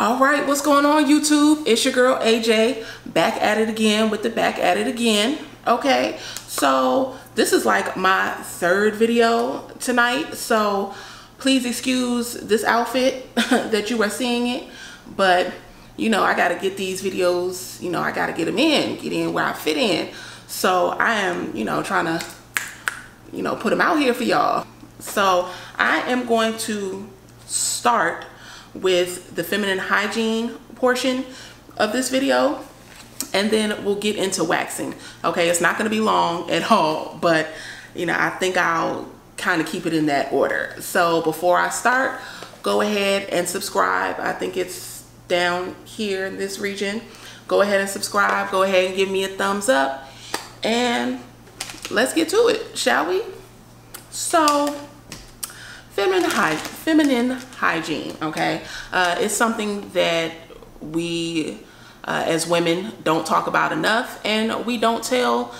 All right, what's going on YouTube? It's your girl AJ, back at it again with the back at it again. Okay, so this is like my third video tonight, so please excuse this outfit that you are seeing it, but you know, I gotta get these videos, you know, I gotta get them in, get in where I fit in. So I am, you know, trying to, you know, put them out here for y'all. So I am going to start with the feminine hygiene portion of this video, and then we'll get into waxing. Okay, it's not going to be long at all, but you know, I think I'll kind of keep it in that order. So before I start, go ahead and subscribe. I think it's down here in this region. Go ahead and subscribe, go ahead and give me a thumbs up, and let's get to it, shall we? So feminine hygiene, okay? It's something that we as women don't talk about enough, and we don't tell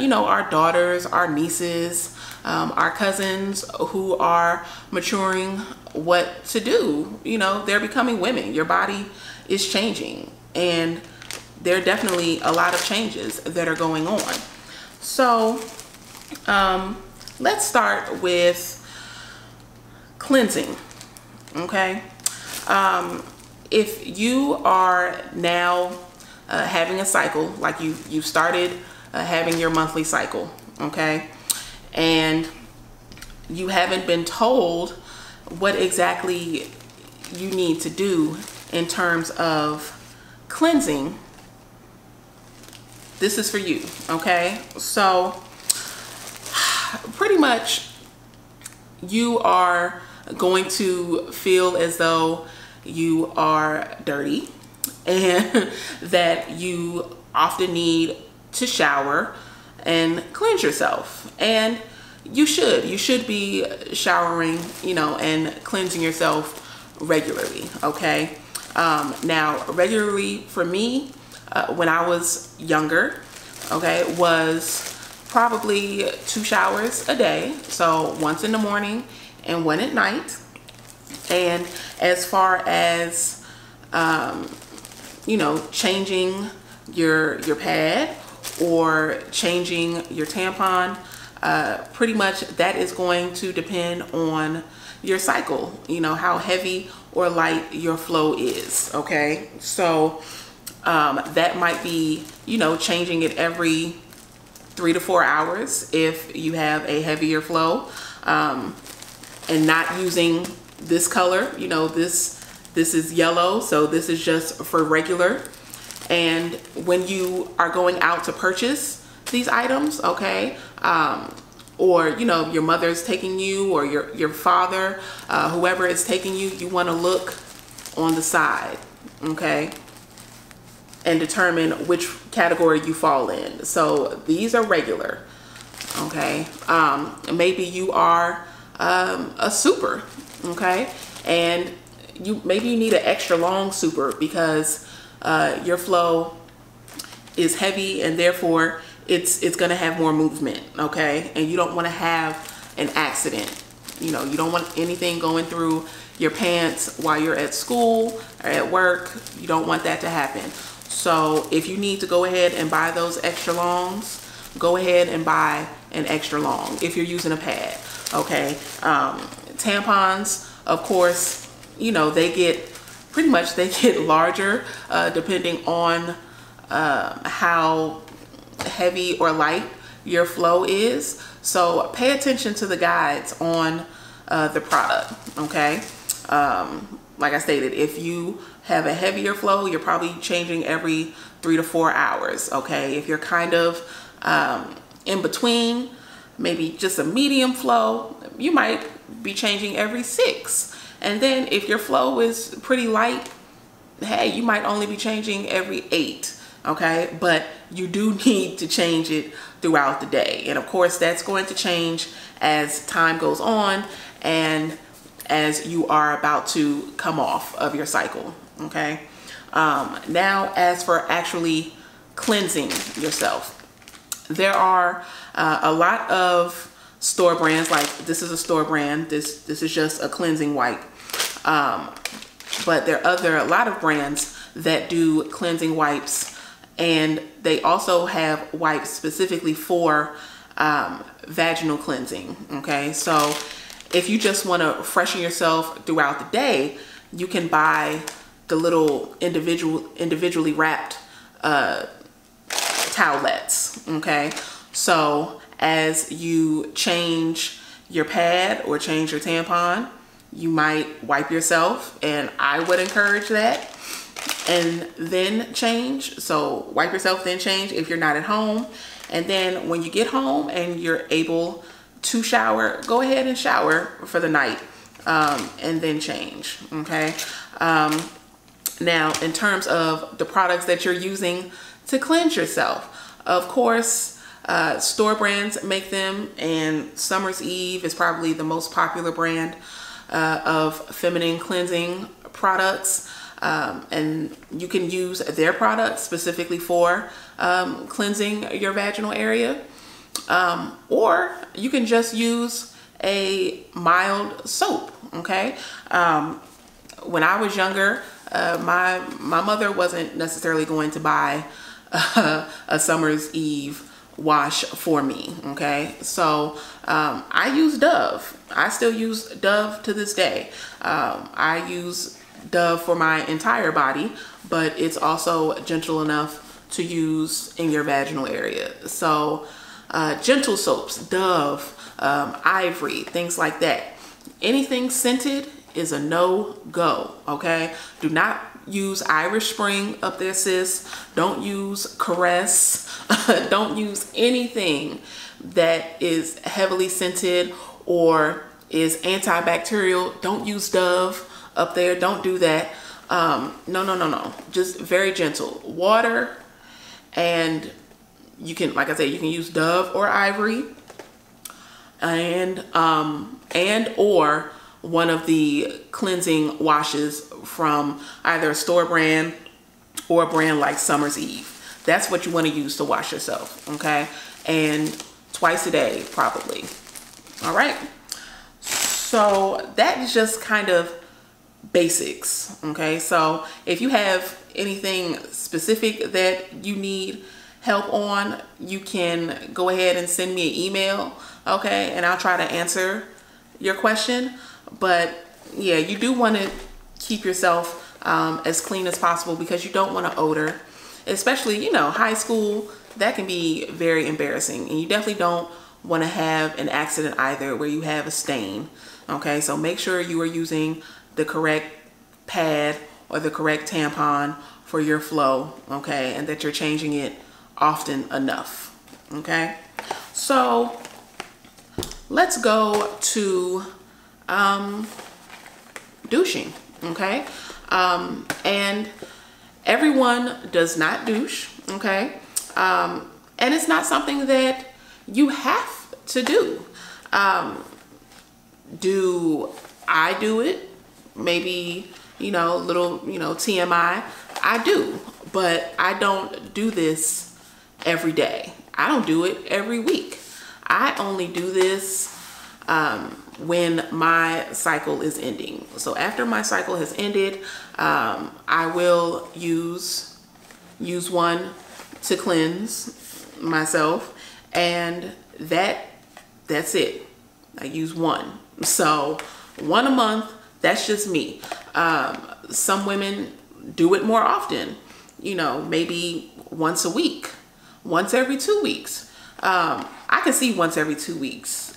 you know, our daughters, our nieces, our cousins who are maturing what to do. You know, they're becoming women. Your body is changing, and there are definitely a lot of changes that are going on. So let's start with cleansing. Okay, if you are now having a cycle, like you started having your monthly cycle, okay, and you haven't been told what exactly you need to do in terms of cleansing, this is for you. Okay, so pretty much you are going to feel as though you are dirty and that you often need to shower and cleanse yourself. And you should be showering, you know, and cleansing yourself regularly. Okay, now regularly for me, when I was younger, okay, was probably 2 showers a day, so once in the morning and one at night. And as far as you know, changing your pad or changing your tampon, pretty much that is going to depend on your cycle, you know, how heavy or light your flow is. Okay, so that might be, you know, changing it every 3 to 4 hours if you have a heavier flow, and not using this color. You know, this is yellow, so this is just for regular. And when you are going out to purchase these items, okay, or you know, your mother's taking you, or your father, whoever is taking you, you want to look on the side, okay, and determine which category you fall in. So these are regular, okay. Maybe you are a super, okay, and maybe you need an extra long super because your flow is heavy, and therefore it's going to have more movement, okay, and you don't want to have an accident. You know, you don't want anything going through your pants while you're at school or at work. You don't want that to happen. So if you need to go ahead and buy those extra longs, go ahead and buy an extra long if you're using a pad, okay. Tampons, of course, you know, they get larger depending on how heavy or light your flow is. So pay attention to the guides on the product, okay. Like I stated, if you have a heavier flow, you're probably changing every 3 to 4 hours, okay. If you're kind of in between, maybe just a medium flow, you might be changing every 6. And then if your flow is pretty light, hey, you might only be changing every 8, okay. But you do need to change it throughout the day, and of course that's going to change as time goes on and as you are about to come off of your cycle, okay. Now, as for actually cleansing yourself, there are a lot of store brands. Like this is a store brand. This is just a cleansing wipe. but there are a lot of brands that do cleansing wipes, and they also have wipes specifically for vaginal cleansing. Okay, so if you just want to freshen yourself throughout the day, you can buy the little individually wrapped towelettes. Okay, so as you change your pad or change your tampon, you might wipe yourself, and I would encourage that, and then change. So wipe yourself, then change if you're not at home. And then when you get home and you're able to shower, go ahead and shower for the night, and then change. Okay. Now, in terms of the products that you're using to cleanse yourself, of course, store brands make them, and Summer's Eve is probably the most popular brand of feminine cleansing products. And you can use their products specifically for cleansing your vaginal area. Or you can just use a mild soap. Okay. When I was younger, my mother wasn't necessarily going to buy a Summer's Eve wash for me. Okay, so I use Dove. I still use Dove to this day. I use Dove for my entire body, but it's also gentle enough to use in your vaginal area. So gentle soaps, Dove, Ivory, things like that. Anything scented is a no-go. Okay, do not use Irish Spring up there, sis. Don't use Caress. Don't use anything that is heavily scented or is antibacterial. Don't use Dove up there. Don't do that. No. Just very gentle. Water, and you can, like I said, you can use Dove or Ivory, and or one of the cleansing washes from either a store brand or a brand like Summer's Eve. That's what you want to use to wash yourself. Okay, and twice a day probably. All right, so that is just kind of basics. Okay, so if you have anything specific that you need help on, you can go ahead and send me an email. Okay, and I'll try to answer your question. But yeah, you do want to keep yourself as clean as possible, because you don't want to odor, especially, you know, high school. That can be very embarrassing, and you definitely don't want to have an accident either where you have a stain. Okay, so make sure you are using the correct pad or the correct tampon for your flow. Okay, and that you're changing it often enough. Okay, so let's go to douching. Okay, and everyone does not douche. Okay, and it's not something that you have to do. Do I do it? Maybe, you know, little, you know, TMI. I do, but I don't do this every day. I don't do it every week. I only do this when my cycle is ending. So after my cycle has ended, I will use one to cleanse myself, and that's it. I use one. So one a month. That's just me. Some women do it more often, you know, maybe once a week, once every 2 weeks. I can see once every 2 weeks.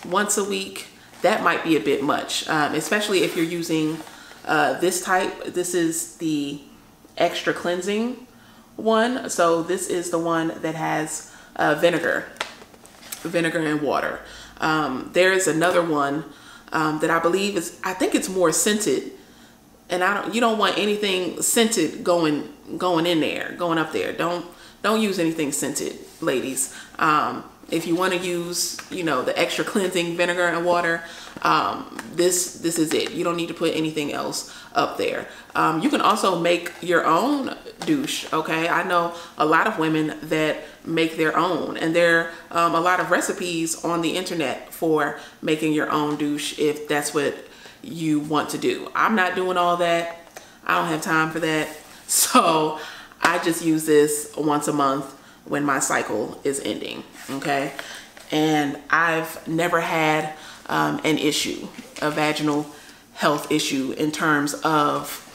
Once a week, that might be a bit much, especially if you're using this type. This is the extra cleansing one. So this is the one that has vinegar and water. There is another one that I believe is, I think it's more scented, and you don't want anything scented going in there, going up there. Don't use anything scented, ladies. If you want to use, you know, the extra cleansing vinegar and water, this is it. You don't need to put anything else up there. You can also make your own douche. Okay, I know a lot of women that make their own, and there are a lot of recipes on the internet for making your own douche if that's what you want to do. I'm not doing all that. I don't have time for that. So I just use this once a month when my cycle is ending, okay? And I've never had an issue, a vaginal health issue in terms of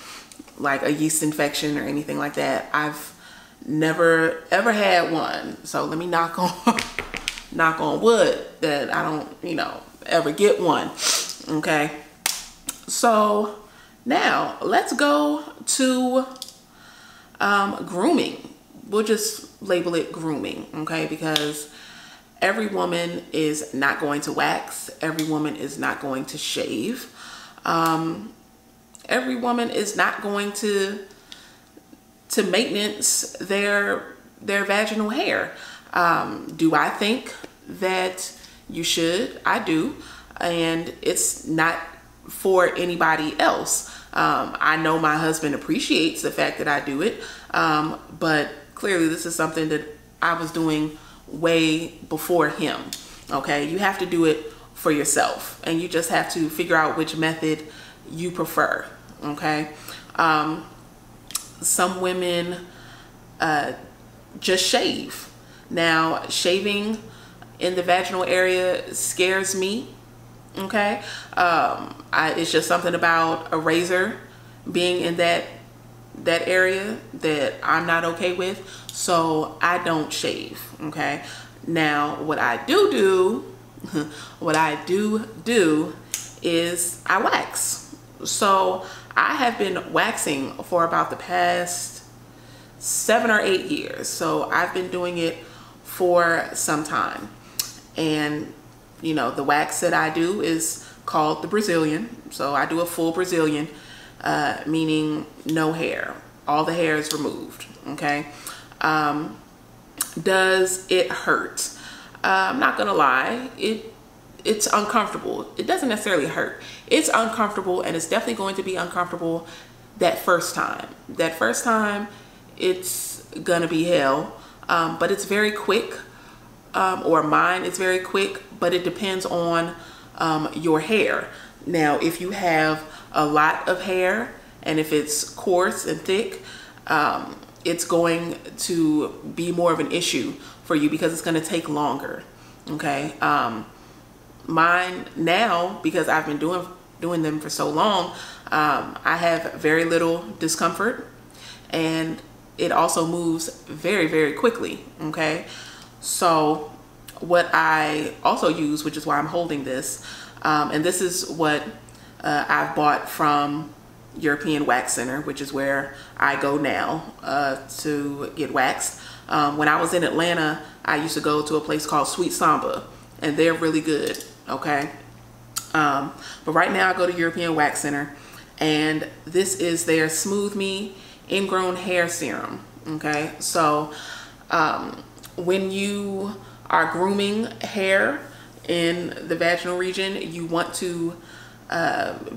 like a yeast infection or anything like that. I've never ever had one. So let me knock on wood that I don't, you know, ever get one, okay? So now let's go to grooming. We'll just label it grooming, okay? Because every woman is not going to wax. Every woman is not going to shave. Every woman is not going to maintenance their vaginal hair. Do I think that you should? I do. And it's not for anybody else. I know my husband appreciates the fact that I do it, but clearly this is something that I was doing way before him. Okay, you have to do it for yourself, and you just have to figure out which method you prefer. Okay, some women just shave. Now, shaving in the vaginal area scares me. Okay, it's just something about a razor being in that area that I'm not okay with, so I don't shave. Okay, now what I do is I wax. So I have been waxing for about the past 7 or 8 years. So I've been doing it for some time, and you know, the wax that I do is called the Brazilian. So I do a full Brazilian, meaning no hair. All the hair is removed, okay? Does it hurt? I'm not gonna lie, it's uncomfortable. It doesn't necessarily hurt. It's uncomfortable, and it's definitely going to be uncomfortable that first time. That first time, it's gonna be hell, but it's very quick. Or mine is very quick, but it depends on your hair. Now, if you have a lot of hair and if it's coarse and thick, it's going to be more of an issue for you because it's going to take longer. Okay, mine now, because I've been doing them for so long, I have very little discomfort, and it also moves very, very quickly. Okay. So what I also use, which is why I'm holding this, and this is what I've bought from European Wax Center, which is where I go now to get waxed. When I was in Atlanta, I used to go to a place called Sweet Samba, and they're really good, okay? But right now I go to European Wax Center, and this is their Smooth Me Ingrown Hair Serum, okay? So when you are grooming hair in the vaginal region, you want to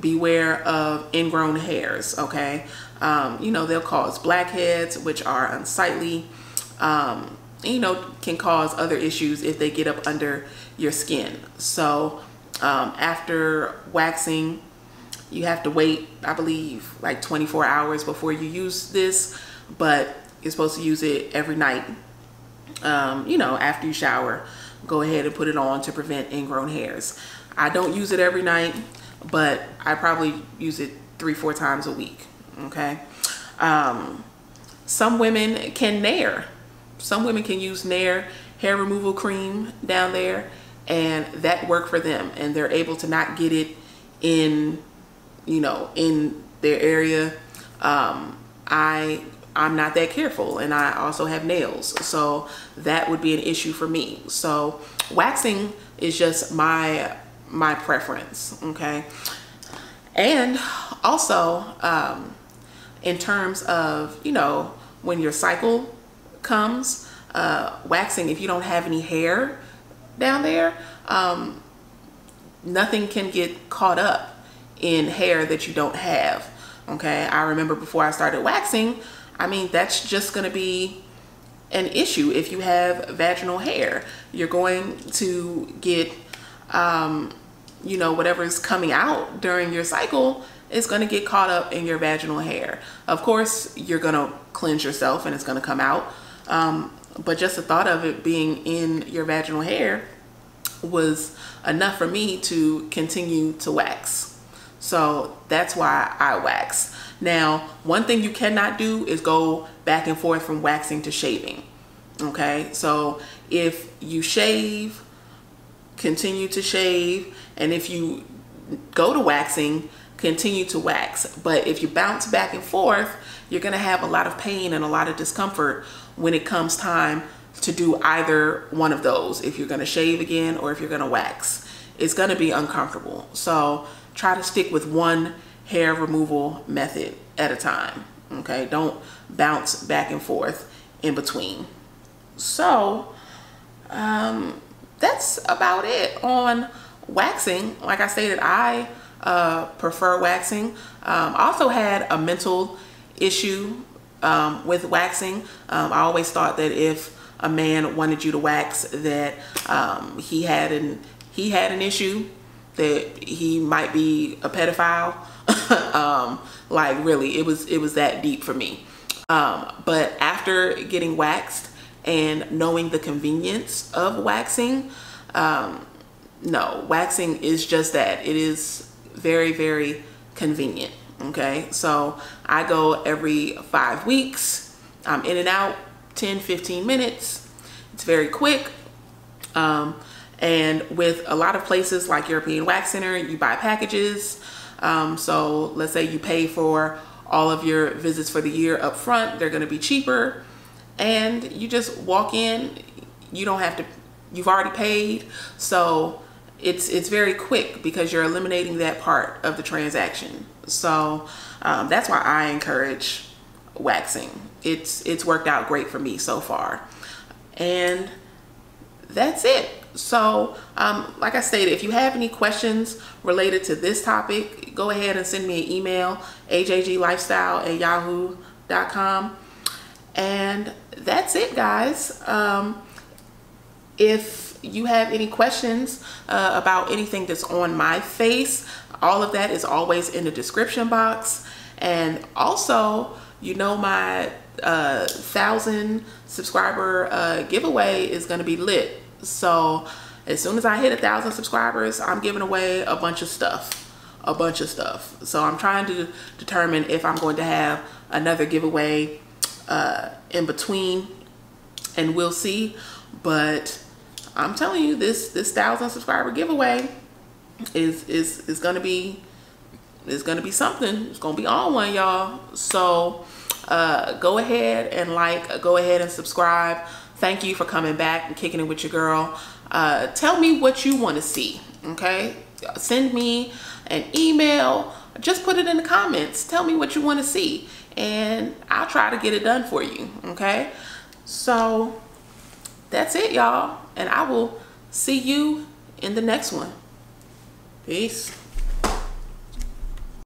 beware of ingrown hairs, okay? You know, they'll cause blackheads, which are unsightly, you know, can cause other issues if they get up under your skin. So after waxing, you have to wait, I believe, like 24 hours before you use this, but you're supposed to use it every night. You know, after you shower, go ahead and put it on to prevent ingrown hairs. I don't use it every night, but I probably use it 3-4 times a week, okay? Some women can Nair. Some women can use Nair hair removal cream down there, and that worked for them, and they're able to not get it in, you know, in their area. I'm not that careful, and I also have nails, so that would be an issue for me. So waxing is just my preference, okay? And also in terms of, you know, when your cycle comes, waxing, if you don't have any hair down there, nothing can get caught up in hair that you don't have, okay? I remember before I started waxing, I mean, that's just going to be an issue. If you have vaginal hair, you're going to get you know, whatever is coming out during your cycle is going to get caught up in your vaginal hair. Of course, you're going to cleanse yourself and it's going to come out. But just the thought of it being in your vaginal hair was enough for me to continue to wax. So that's why I wax. Now, one thing you cannot do is go back and forth from waxing to shaving. Okay, so if you shave, continue to shave, and if you go to waxing, continue to wax. But if you bounce back and forth, you're gonna have a lot of pain and a lot of discomfort when it comes time to do either one of those. If you're gonna shave again or if you're gonna wax, it's gonna be uncomfortable. So try to stick with one hair removal method at a time. Okay, don't bounce back and forth in between. So that's about it on waxing. Like I stated, I prefer waxing. Also had a mental issue with waxing. I always thought that if a man wanted you to wax, that he had an issue, that he might be a pedophile. Like really, it was that deep for me. But after getting waxed and knowing the convenience of waxing, no, waxing is just that. It is very, very convenient. Okay, so I go every 5 weeks. I'm in and out 10-15 minutes. It's very quick. And with a lot of places like European Wax Center, you buy packages. So let's say you pay for all of your visits for the year up front, they're going to be cheaper, and you just walk in. You don't have to, you've already paid, so it's very quick because you're eliminating that part of the transaction. So that's why I encourage waxing. It's worked out great for me so far, and that's it. So like I stated, if you have any questions related to this topic, go ahead and send me an email, ajglifestyle@yahoo.com. And that's it, guys. If you have any questions about anything that's on my face, all of that is always in the description box. And also, you know, my 1,000 subscriber giveaway is going to be lit. So as soon as I hit 1,000 subscribers, I'm giving away a bunch of stuff. So I'm trying to determine if I'm going to have another giveaway in between, and we'll see. But I'm telling you, this 1,000 subscriber giveaway is gonna be something. It's gonna be on one, y'all. So go ahead and go ahead and subscribe. Thank you for coming back and kicking it with your girl. Tell me what you want to see. Okay, send me an email. Just put it in the comments. Tell me what you want to see, and I'll try to get it done for you. Okay, so that's it, y'all, and I will see you in the next one. Peace.